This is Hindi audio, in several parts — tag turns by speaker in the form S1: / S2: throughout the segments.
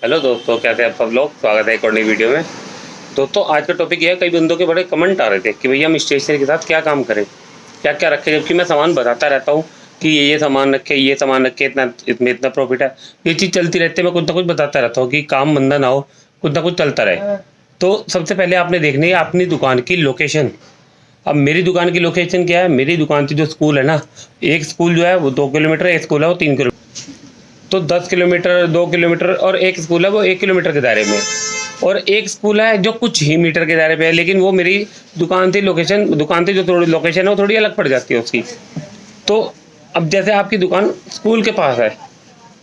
S1: हेलो दोस्तों, कैसे हैं आप सब लोग। स्वागत है एक और नई वीडियो में। दोस्तों आज का टॉपिक ये है, कई बंदों के बड़े कमेंट आ रहे थे कि भैया हम स्टेशनरी के साथ क्या काम करें, क्या क्या रखें, जबकि मैं सामान बताता रहता हूँ कि ये सामान रखे, ये सामान रखे, इतना इसमें इतना प्रॉफिट है। ये चीज़ चलती रहती है, मैं कुछ ना कुछ बताता रहता हूँ कि काम मंदा ना हो, कुछ ना कुछ चलता रहे। तो सबसे पहले आपने देखनी है अपनी दुकान की लोकेशन। अब मेरी दुकान की लोकेशन क्या है, मेरी दुकान की जो स्कूल है ना, एक स्कूल जो है वो 2 किलोमीटर, एक स्कूल है वो 3 किलोमीटर, तो 10 किलोमीटर, 2 किलोमीटर, और एक स्कूल है वो 1 किलोमीटर के दायरे में, और एक स्कूल है जो कुछ ही मीटर के दायरे पे है, लेकिन वो मेरी दुकान से जो थोड़ी लोकेशन है वो थोड़ी अलग पड़ जाती है उसकी। तो अब जैसे आपकी दुकान स्कूल के पास है,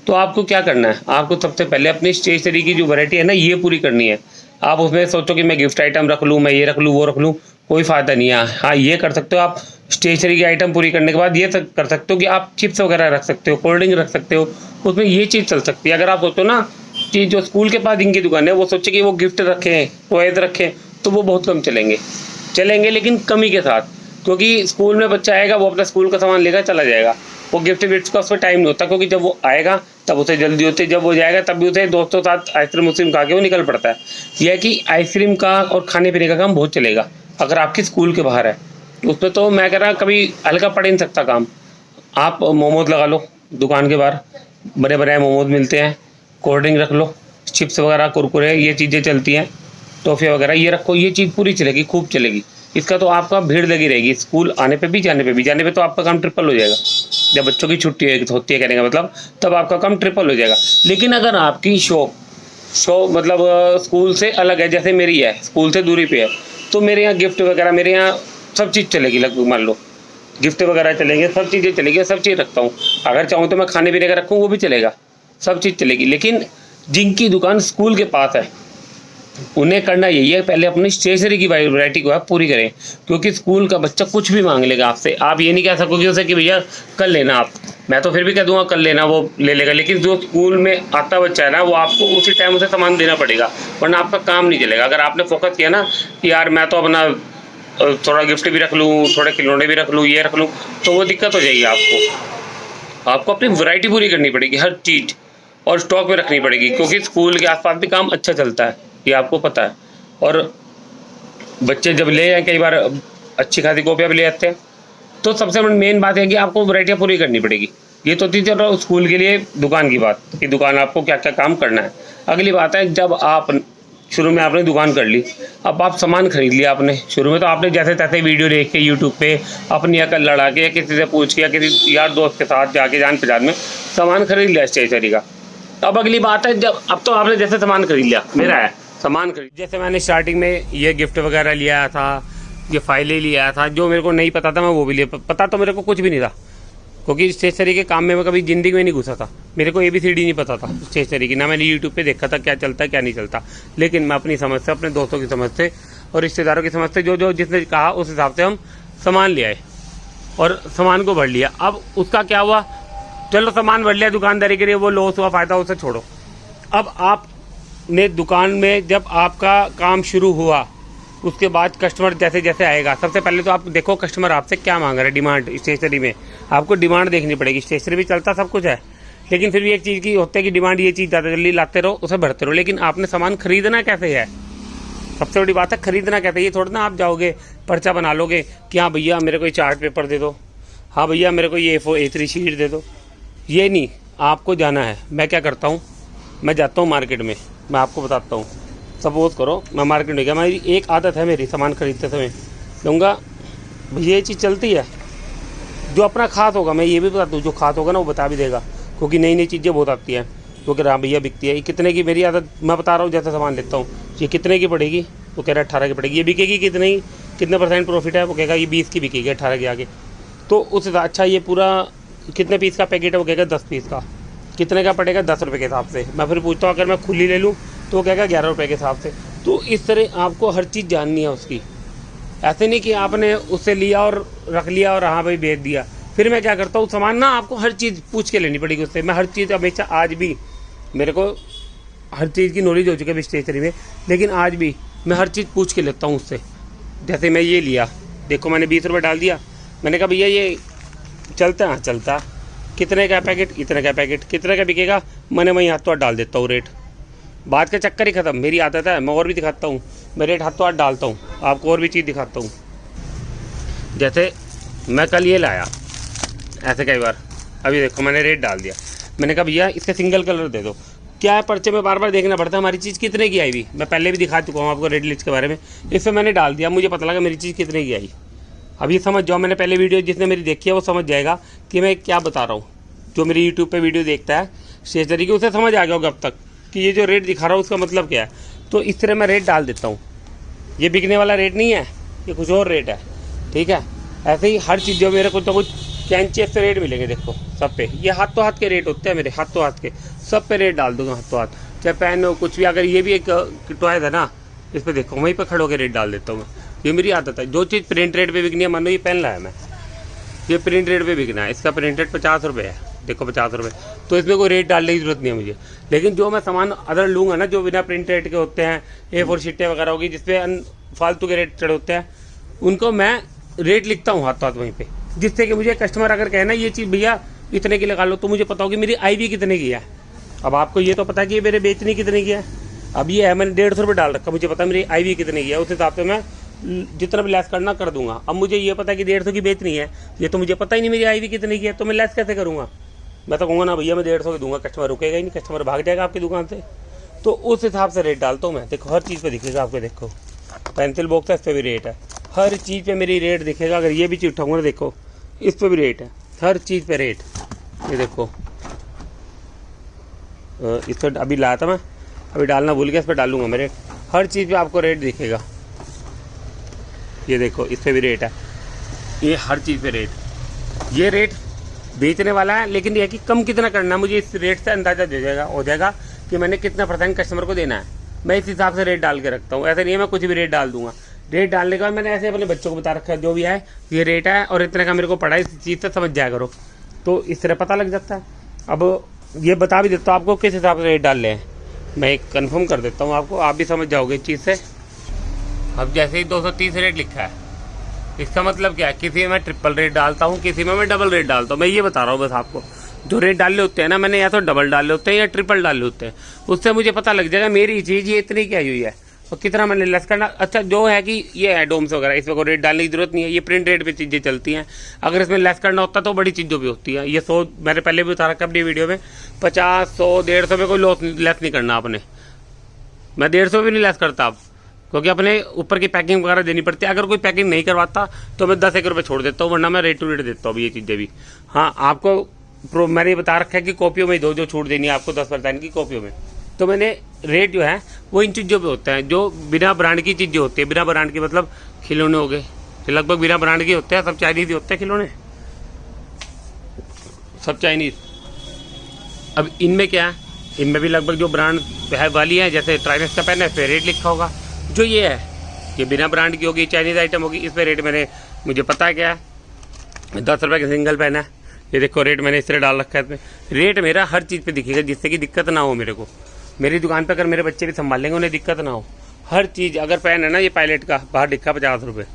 S1: तो आपको क्या करना है, आपको सबसे पहले अपनी स्टेशनरी की जो वैरायटी है ना ये पूरी करनी है। आप उसमें सोचो कि मैं गिफ्ट आइटम रख लूँ, मैं ये रख लूँ, वो रख लूँ, कोई फ़ायदा नहीं है। हाँ, ये कर सकते हो आप। स्टेशनरी की आइटम पूरी करने के बाद ये कर सकते हो कि आप चिप्स वगैरह रख सकते हो, कोल्ड ड्रिंक रख सकते हो, उसमें ये चीज़ चल सकती है। अगर आप सोचो ना कि जो स्कूल के पास जिनकी दुकान है वो सोचे कि वो गिफ्ट रखें, टॉयज़ रखें, तो वो बहुत कम चलेंगे, लेकिन कमी के साथ, क्योंकि स्कूल में बच्चा आएगा वो अपना स्कूल का सामान लेकर चला जाएगा। वो गिफ्ट का उस पर टाइम नहीं होता, क्योंकि जब वो आएगा तब उसे जल्दी होती है, जब वो जाएगा तब भी उसे दोस्तों के साथ आइसक्रीम खा के वो निकल पड़ता है। यह है कि आइसक्रीम का और खाने पीने का काम बहुत चलेगा अगर आपकी स्कूल के बाहर है। उसमें तो मैं कह रहा कभी हल्का पड़ ही नहीं सकता काम। आप मोमोज लगा लो दुकान के बाहर, बड़े बड़े मोमोज मिलते हैं, कोल्ड ड्रिंक रख लो, चिप्स वगैरह, कुरकुरे, ये चीज़ें चलती हैं, टॉफ़ियाँ वगैरह ये रखो, ये चीज़ पूरी चलेगी, खूब चलेगी। इसका तो आपका भीड़ लगी रहेगी, स्कूल आने पे भी जाने पे तो आपका काम ट्रिपल हो जाएगा। जब बच्चों की छुट्टी होती है कहने का मतलब, तब आपका काम ट्रिपल हो जाएगा। लेकिन अगर आपकी शॉप मतलब स्कूल से अलग है, जैसे मेरी है स्कूल से दूरी पे है, तो मेरे यहाँ गिफ्ट वगैरह, मेरे यहाँ सब चीज़ चलेगी। लगभग मान लो गिफ्ट वगैरह चलेंगे, सब चीज़ें चलेगी, सब चीज़ रखता हूँ। अगर चाहूँ तो मैं खाने पीने का रखूँ, वो भी चलेगा, सब चीज़ चलेगी। लेकिन जिनकी दुकान स्कूल के पास है उन्हें करना यही है, पहले अपनी स्टेशनरी की वैरायटी को आप पूरी करें, क्योंकि स्कूल का बच्चा कुछ भी मांग लेगा आपसे। आप ये नहीं कह सकोगे उसे कि भैया कल लेना आप, मैं तो फिर भी कह दूंगा कल लेना, वो ले लेगा। लेकिन जो स्कूल में आता बच्चा है ना, वो आपको उसी टाइम उसे सामान देना पड़ेगा, वरना आपका काम नहीं चलेगा। अगर आपने फोकस किया ना कि यार मैं तो अपना थोड़ा गिफ्ट भी रख लूँ, थोड़े खिलौने भी रख लूँ, ये रख लूँ, तो वो दिक्कत हो जाएगी आपको अपनी वैरायटी पूरी करनी पड़ेगी हर चीज़, और स्टॉक में रखनी पड़ेगी, क्योंकि स्कूल के आसपास भी काम अच्छा चलता है, ये आपको पता है। और बच्चे जब ले आए, कई बार अच्छी खासी कॉपियाँ भी ले आते हैं। तो सबसे मेन बात है कि आपको वैरायटियाँ पूरी करनी पड़ेगी। ये तो थी चलो स्कूल के लिए दुकान की बात, कि दुकान आपको क्या क्या काम करना है। अगली बात है, जब आप शुरू में आपने दुकान कर ली, अब आप सामान खरीद लिया आपने। शुरू में तो आपने जैसे तैसे वीडियो देख के यूट्यूब पे अपनी अकल लड़ा के, या किसी से पूछ के, या किसी यार दोस्त के साथ जाके जान पहचान में सामान खरीद लिया स्टेशनरी का। अब अगली बात है, जब अब तो आपने जैसे सामान खरीद लिया, मेरा है सामान खरीद, जैसे मैंने स्टार्टिंग में ये गिफ्ट वगैरह लिया था, ये फाइलें लिया था, जो मेरे को नहीं पता था मैं वो भी लिया। पता तो मेरे को कुछ भी नहीं था, क्योंकि स्टेशनरी के काम में मैं कभी ज़िंदगी में नहीं घुसा था। मेरे को ABCD नहीं पता था स्टेशनरी की, ना मैंने यूट्यूब पे देखा था क्या चलता है क्या नहीं चलता। लेकिन मैं अपनी समझ से, अपने दोस्तों की समझ से और रिश्तेदारों की समझ से, जो जिसने कहा उस हिसाब से हम सामान ले आए और सामान को भर लिया। अब उसका क्या हुआ, चलो सामान भर लिया, दुकानदारी के लिए वो लॉस हुआ, फ़ायदा उसे छोड़ो। अब आपने दुकान में जब आपका काम शुरू हुआ, उसके बाद कस्टमर जैसे जैसे आएगा, सबसे पहले तो आप देखो कस्टमर आपसे क्या मांग रहा है। डिमांड स्टेशनरी में आपको डिमांड देखनी पड़ेगी। स्टेशनरी भी चलता सब कुछ है, लेकिन फिर भी एक चीज़ की होता है कि डिमांड, ये चीज़ ज़्यादा जल्दी लाते रहो, उसे भरते रहो। लेकिन आपने सामान खरीदना कैसे है, सबसे बड़ी बात है खरीदना कैसे। ये थोड़ा ना आप जाओगे पर्चा बना लोगे कि हाँ भैया मेरे को ये चार्ट पेपर दे दो, हाँ भैया मेरे को ये A4 A3 शीट दे दो। ये नहीं, आपको जाना है। मैं क्या करता हूँ, मैं जाता हूँ मार्केट में, मैं आपको बताता हूँ। सपोज करो मैं मार्केट में गया, मेरी एक आदत है, मेरी सामान खरीदते समय लूँगा भैया ये चीज़ चलती है, जो अपना खास होगा मैं ये भी बता दूँ, जो खास होगा ना वो बता भी देगा, क्योंकि नई नई चीज़ें बहुत आती हैं। तो कह रहा हाँ भैया बिकती है, ये कितने की, मेरी आदत मैं बता रहा हूँ, जैसे सामान लेता हूँ, ये कितने की पड़ेगी, वो कह रहा है 18 की पड़ेगी। ये बिकेगी कितने % प्रॉफिट है, वो कहेगा ये 20 की बिकेगी 18 के आगे। तो उस अच्छा ये पूरा कितने पीस का पैकेट है, वो कहेगा 10 पीस का, कितने का पड़ेगा 10 रुपये के हिसाब से। मैं फिर पूछता हूँ अगर मैं खुली ले लूँ तो वो कहेगा 11 रुपये के हिसाब से। तो इस तरह आपको हर चीज़ जाननी है उसकी। ऐसे नहीं कि आपने उससे लिया और रख लिया और हाँ भाई बेच दिया। फिर मैं क्या करता हूँ, सामान ना आपको हर चीज़ पूछ के लेनी पड़ेगी उससे। मैं हर चीज़ हमेशा, आज भी मेरे को हर चीज़ की नॉलेज हो चुकी है स्टेशनरी में, लेकिन आज भी मैं हर चीज़ पूछ के लेता हूँ उससे। जैसे मैं ये लिया, देखो मैंने 20 रुपये डाल दिया, मैंने कहा भैया ये चलता है, हाँ चलता, कितने का पैकेट, इतने का पैकेट, कितने का बिकेगा, मैंने वहीं हाथ तो डाल देता हूँ रेट। बात का चक्कर ही ख़त्म। मेरी आदत है, मैं और भी दिखाता हूँ, मैं रेट हाथों हाथ डालता हूँ, आपको और भी चीज़ दिखाता हूँ। जैसे मैं कल ये लाया, ऐसे कई बार, अभी देखो मैंने रेट डाल दिया, मैंने कहा भैया इसका सिंगल कलर दे दो। क्या है, पर्चे में बार बार देखना पड़ता है हमारी चीज़ कितने की आई हुई। मैं पहले भी दिखा चुका हूँ आपको रेट लिस्ट के बारे में। इससे मैंने डाल दिया, मुझे पता लगा मेरी चीज़ कितने की आई। अब ये समझ जाओ, मैंने पहले वीडियो जिसने मेरी देखी है वो समझ जाएगा कि मैं क्या बता रहा हूँ। जो मेरी यूट्यूब पे वीडियो देखता है स्टेशनरी की, उसे समझ आ गया होगा अब तक कि ये जो रेट दिखा रहा हूँ उसका मतलब क्या है। तो इस तरह मैं रेट डाल देता हूँ। ये बिकने वाला रेट नहीं है, ये कुछ और रेट है, ठीक है। ऐसे ही हर चीज़ जो मेरे को तो कुछ कैंची से रेट मिलेंगे, देखो सब पे ये हाथों हाथ के रेट होते हैं मेरे, हाथों हाथ के सब पे रेट डाल दूंगा हाथों हाथ, चाहे पेन हो कुछ भी। अगर ये भी एक टॉय है ना, इस पर देखो वहीं पर खड़े होकर रेट डाल देता हूँ मैं। ये मेरी आदत है। जो चीज़ प्रिंट रेट पे बिकनी है, मान लो ये पेन लाया मैं, ये प्रिंट रेट पे बिकना है, इसका प्रिंट रेट 50 रुपये है, देखो 50 रुपये, तो इसमें कोई रेट डालने की जरूरत नहीं है मुझे। लेकिन जो मैं सामान अदर लूँगा ना, जो बिना प्रिंट रेट के होते हैं, A4 शीटें वगैरह होगी जिसपे फालतू के रेट चढ़े होते हैं, उनको मैं रेट लिखता हूँ हाथों हाथ वहीं पे, जिससे कि मुझे कस्टमर अगर कहना ये चीज़ भैया इतने की लगा लो, तो मुझे पता होगी मेरी आई भी कितने की है। अब आपको ये तो पता है कि ये मेरे बेचने कितने की है। अब ये है मैंने 150 रुपये डाल रखा, मुझे पता है मेरी आई भी कितने की है, उस हिसाब से मैं जितना भी लेस करना कर दूंगा। अब मुझे ये पता है कि 150 की बेचनी है, ये तो मुझे पता ही नहीं मेरी आई भी कितने की है, तो मैं लेस कैसे करूँगा। मैं तो कहूँगा ना भैया मैं 150 की दूंगा, कस्टमर रुकेगा ही नहीं, कस्टमर भाग जाएगा आपकी दुकान से। तो उस हिसाब से रेट डालता हूँ मैं। देखो हर चीज़ पर दिखेगा आपको, देखो पेंसिल बॉक्स है, इस पर भी रेट है, हर चीज़ पे मेरी रेट दिखेगा। अगर ये भी चीज़ उठाऊंगा ना, देखो इस पर भी रेट है, हर चीज़ पे रेट। ये देखो इस पर अभी लाया था मैं, अभी डालना भूल गया, इस पर डालूंगा मैं रेट। हर चीज़ पे आपको रेट दिखेगा। ये देखो इस पर भी रेट है, ये हर चीज़ पे रेट। ये रेट बेचने वाला है, लेकिन ये है कि कम कितना करना है, मुझे इस रेट से अंदाज़ा हो जाएगा कि मैंने कितना % कस्टमर को देना है। मैं इस हिसाब से रेट डाल के रखता हूँ। ऐसा नहीं है मैं कुछ भी रेट डाल दूंगा। रेट डालने के बाद मैंने ऐसे अपने बच्चों को बता रखा है, जो भी है ये रेट है और इतने का मेरे को पड़ा है, इस चीज़ से समझ जाया करो। तो इस तरह पता लग जाता है। अब ये बता भी देता हूँ आपको किस हिसाब से रेट डाल लें, मैं एक कन्फर्म कर देता हूँ आपको, आप भी समझ जाओगे इस चीज़ से। अब जैसे ही 230 रेट लिखा है, इसका मतलब क्या है, किसी में मैं ट्रिपल रेट डालता हूँ, किसी में मैं डबल रेट डालता हूँ। मैं ये बता रहा हूँ बस आपको, जो रेट डाले होते हैं ना मैंने, या तो डबल डाले होते हैं या ट्रिपल डाले होते हैं, उससे मुझे पता लग जाएगा मेरी चीज़ ये इतनी की आई हुई है और कितना मैंने लेस करना। अच्छा जो है कि ये है डोम्स वगैरह, इसमें कोई रेट डालने की जरूरत नहीं है, ये प्रिंट रेट पे चीज़ें चलती हैं। अगर इसमें लेस करना होता तो बड़ी चीज़ों भी होती है। ये 100 मैंने पहले भी बता रखा अपनी वीडियो में, 50, 100, 150 में कोई लेस नहीं करना आपने। मैं 150 भी नहीं लेस करता अब, क्योंकि अपने ऊपर की पैकिंग वगैरह देनी पड़ती है। अगर कोई पैकिंग नहीं करवाता तो मैं 10 रुपये छोड़ देता हूँ, वरना मैं रेट टू रेट देता हूँ ये चीज़ें भी। हाँ आपको मैंने बता रखा है कि कॉपियों में दो, जो छूट देनी है आपको 10% की कॉपियों में। तो मैंने रेट जो है वो इन चीज़ों पे होता है जो बिना ब्रांड की चीज़ें होती है। बिना ब्रांड की मतलब खिलौने हो गए, लगभग बिना ब्रांड के होते हैं, सब चाइनीज़ ही होते हैं खिलौने, सब चाइनीज़। अब इनमें क्या है, इनमें भी लगभग जो ब्रांड है वाली है, जैसे ट्राइमेक्स का पेन है, इस पर रेट लिखा होगा। जो ये है ये बिना ब्रांड की होगी, चाइनीज़ आइटम होगी, इस पर रेट मुझे पता है क्या है, 10 रुपये का सिंगल पेन है। ये देखो रेट मैंने इस तरह डाल रखा है, इसमें रेट मेरा हर चीज़ पे दिखेगा, जिससे कि दिक्कत ना हो मेरे को। मेरी दुकान पे अगर मेरे बच्चे भी संभाल लेंगे, उन्हें दिक्कत ना हो। हर चीज़, अगर पेन है ना ये पायलट का, बाहर लिखा 50 रुपये,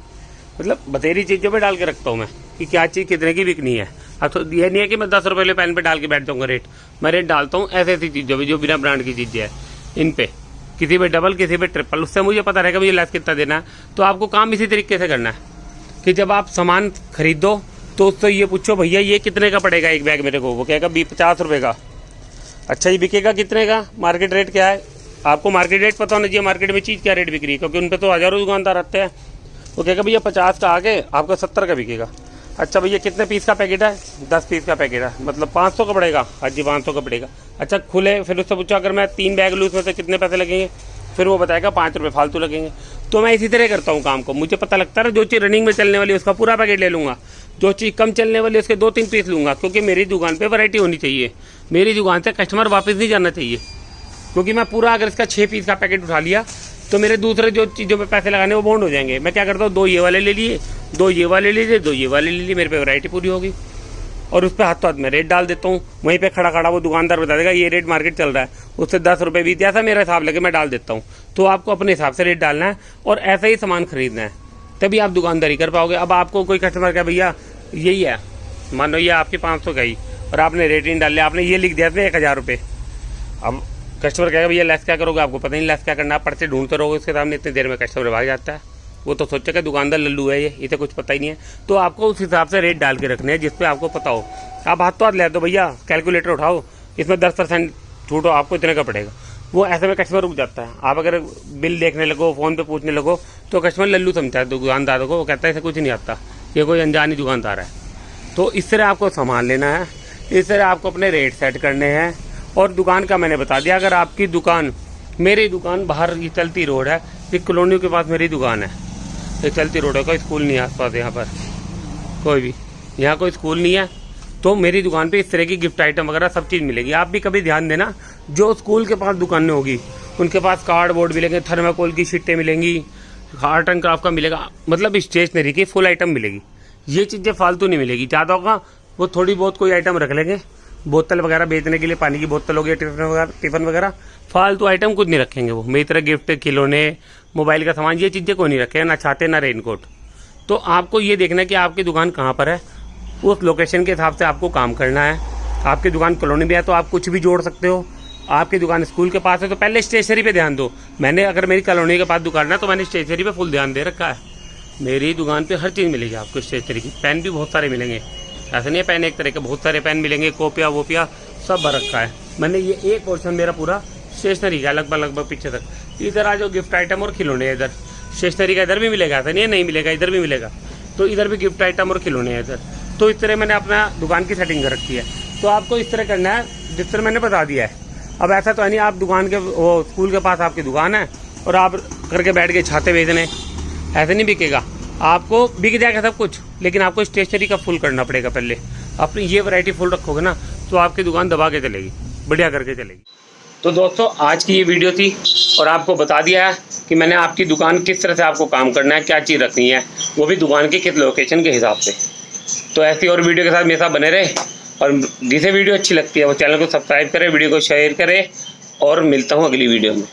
S1: मतलब बतेरी चीज़ों पे डाल के रखता हूँ मैं कि क्या चीज़ कितने की बिकनी है। अब तो ये नहीं है कि मैं 10 रुपये वाले पेन पे डाल के बैठ जाऊँगा रेट, मैं रेट डालता हूँ ऐसी ऐसी चीज़ों पर जो बिना ब्रांड की चीज़ें हैं, इन पे किसी पे डबल, किसी पे ट्रिपल। उससे मुझे पता रहेगा मुझे लेस कितना देना है। तो आपको काम इसी तरीके से करना है कि जब आप सामान खरीदो तो उससे ये पूछो भैया ये कितने का पड़ेगा एक बैग मेरे को, वो कहेगा 50 रुपये का। अच्छा ये बिकेगा कितने का, मार्केट रेट क्या है, आपको मार्केट रेट पता होना चाहिए, मार्केट में चीज़ क्या रेट बिक रही है, क्योंकि उन पर तो हज़ारों दुकानदार आते हैं। वो कहेगा भैया 50 का आगे आपको 70 का बिकेगा। अच्छा भैया कितने पीस का पैकेट है, 10 पीस का पैकेट है, मतलब 500 का पड़ेगा। हाँ जी 500 का पड़ेगा। अच्छा खुले, फिर उससे पूछो अगर मैं 3 बैग लूँ उसमें से कितने पैसे लगेंगे, फिर वो बताएगा 5 रुपये फालतू लगेंगे। तो मैं इसी तरह करता हूँ काम को, मुझे पता लगता है जो चीज़ रनिंग में चलने वाली है उसका पूरा पैकेट ले लूँगा, जो चीज़ कम चलने वाली है उसके 2-3 पीस लूँगा, क्योंकि मेरी दुकान पे वैरायटी होनी चाहिए। मेरी दुकान से कस्टमर वापस नहीं जाना चाहिए, क्योंकि मैं पूरा अगर इसका 6 पीस का पैकेट उठा लिया तो मेरे दूसरे जो चीज़ों पे पैसे लगाने वो बॉन्ड हो जाएंगे। मैं क्या करता हूँ, 2 ये वाले ले लिए, 2 ये वाले ले लिए, 2 ये वाले ले लिए, मेरे पे वैरायटी पूरी होगी। और उस पर हाथों हाथ में रेट डाल देता हूँ, वहीं पे खड़ा खड़ा वो दुकानदार बता देगा ये रेट मार्केट चल रहा है, उससे 10 रुपये भी जैसा मेरा हिसाब लगे मैं डाल देता हूँ। तो आपको अपने हिसाब से रेट डालना है और ऐसा ही सामान खरीदना है, तभी आप दुकानदारी कर पाओगे। अब आपको कोई कस्टमर का भैया यही है, मान लो ये आपके 500 का ही और आपने रेट नहीं डाल लिया, आपने ये लिख दिया था 1000 रुपये। अब कस्टमर कहेगा भैया लेस क्या करोगे, आपको पता नहीं लेस क्या करना, आप पर्चे ढूंढते रहोगे उसके सामने, इतनी देर में कस्टमर भाग जाता है। वो तो सोचेगा दुकानदार लल्लू है, ये इसे कुछ पता ही नहीं है। तो आपको उस हिसाब से रेट डाल के रखने हैं जिसपे आपको पता हो। आप हाथ तो हाथ ले दो भैया, कैलकुलेटर उठाओ, इसमें 10% छूट हो, आपको इतने का पड़ेगा। वो ऐसे में कस्टमर रुक जाता है। आप अगर बिल देखने लगो, फ़ोन पे पूछने लगो, तो कस्टमर लल्लू समझता है दुकानदारों को, वो कहता है इसे कुछ नहीं आता, ये कोई अनजानी दुकानदार है। तो इस तरह आपको सामान लेना है, इस तरह आपको अपने रेट सेट करने हैं। और दुकान का मैंने बता दिया, अगर आपकी दुकान, मेरी दुकान बाहर ये चलती रोड है, एक कॉलोनी के पास मेरी दुकान है, एक चलती रोड है, कोई स्कूल नहीं है आसपास, यहाँ पर कोई भी, यहाँ कोई स्कूल नहीं है, तो मेरी दुकान पे इस तरह की गिफ्ट आइटम वगैरह सब चीज़ मिलेगी। आप भी कभी ध्यान देना, जो स्कूल के पास दुकानें होगी उनके पास कार्डबोर्ड मिलेंगे, थर्माकोल की शीटें मिलेंगी, आर्ट एंड क्राफ्ट का मिलेगा, मतलब स्टेशनरी की फुल आइटम मिलेगी। ये चीज़ें फालतू नहीं मिलेगी। ज़्यादा होगा वो थोड़ी बहुत कोई आइटम रख लेंगे, बोतल वगैरह बेचने के लिए, पानी की बोतल हो गई, टिफिन वगैरह, फालतू आइटम कुछ नहीं रखेंगे वो। मेरी तरह गिफ्ट, खिलौने, मोबाइल का सामान, ये चीज़ें कोई नहीं रखेगा, ना छाते ना रेनकोट। तो आपको ये देखना है कि आपकी दुकान कहाँ पर है, उस लोकेशन के हिसाब से आपको काम करना है। आपकी दुकान कॉलोनी में है तो आप कुछ भी जोड़ सकते हो। आपकी दुकान स्कूल के पास है तो पहले स्टेशनरी पे ध्यान दो। मैंने, अगर मेरी कॉलोनी के पास दुकान है तो मैंने स्टेशनरी पे फुल ध्यान दे रखा है। मेरी दुकान पे हर चीज़ मिलेगी आपको स्टेशनरी की। पेन भी बहुत सारे मिलेंगे, ऐसा नहीं है पेन एक तरह के, बहुत सारे पेन मिलेंगे, कॉपियाँ वोपियाँ सब भर रखा है मैंने। ये एक पोर्शन मेरा पूरा स्टेशनरी का, लगभग पीछे तक। इधर आ जाओ, गिफ्ट आइटम और खिलौने, इधर स्टेशनरी का इधर भी मिलेगा, ऐसा नहीं है नहीं मिलेगा, इधर भी मिलेगा। तो इधर भी गिफ्ट आइटम और खिलौने हैं इधर। तो इस तरह मैंने अपना दुकान की सेटिंग कर रखी है। तो आपको इस तरह करना है जिस तरह मैंने बता दिया है। अब ऐसा तो है नहीं आप दुकान के, वो स्कूल के पास आपकी दुकान है और आप करके बैठ के छाते बेचने, ऐसे नहीं बिकेगा। आपको बिक जाएगा सब कुछ, लेकिन आपको स्टेशनरी का फुल करना पड़ेगा पहले। अपनी ये वैरायटी फुल रखोगे ना तो आपकी दुकान दबा के चलेगी, बढ़िया करके चलेगी। तो दोस्तों आज की ये वीडियो थी और आपको बता दिया है कि मैंने आपकी दुकान किस तरह से आपको काम करना है, क्या चीज़ रखनी है, वो भी दुकान के किस लोकेशन के हिसाब से। तो ऐसी और वीडियो के साथ मेरे साथ बने रहे, और जिसे वीडियो अच्छी लगती है वो चैनल को सब्सक्राइब करें, वीडियो को शेयर करें, और मिलता हूँ अगली वीडियो में।